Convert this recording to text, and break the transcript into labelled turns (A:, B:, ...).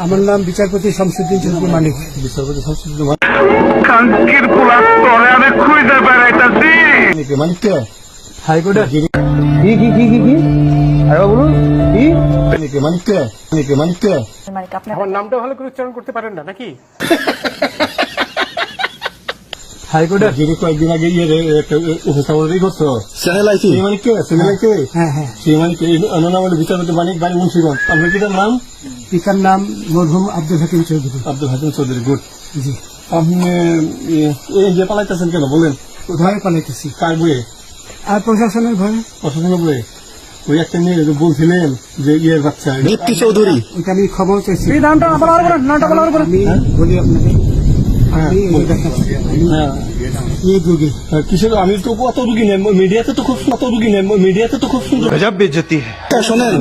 A: আমার নাম বিচারপতি শামসুদ্দিন চৌধুরী মানিক।
B: বিচারপতি শামসুদ্দিন মানিক হাইকোর্টের
A: আমার নামটা ভালো করে উচ্চারণ করতে পারেন না নাকি?
B: হাইকোর্টের যিনি কয়েকদিন আগে উপস্থাপনাই করছো সেই মানিককে সেই মানিককে নাম হলো বিচারপতি মানিক বাড়ি মুন্সিগঞ্জ। আপনার পিতার নাম?
A: পিতার নাম মরহুম আব্দুল হাকিম চৌধুরী।
B: আব্দুল হাকিম চৌধুরী। গুড।
A: জি।
B: আপনি এই যে পালাইতেছেন কেন বলেন?
A: ভয়ে পালাইতেছি।
B: কার বইয়ে?
A: আর প্রশাসনের ভয়ে।
B: প্রশাসনের বইয়ে ওই একটা মেয়ে বলছিলেন যে ইয়ের বাচ্চা দীপ্তি চৌধুরী,
A: ওইটা আমি খবর চাইছি।
B: নামটা
A: আমি বলি আপনাকে,
B: কিসের আমি তো অত রুগী নেই মিডিয়াতে তো খুব সুন্দর
C: गजब बेइज्जती है।
B: শোনেন।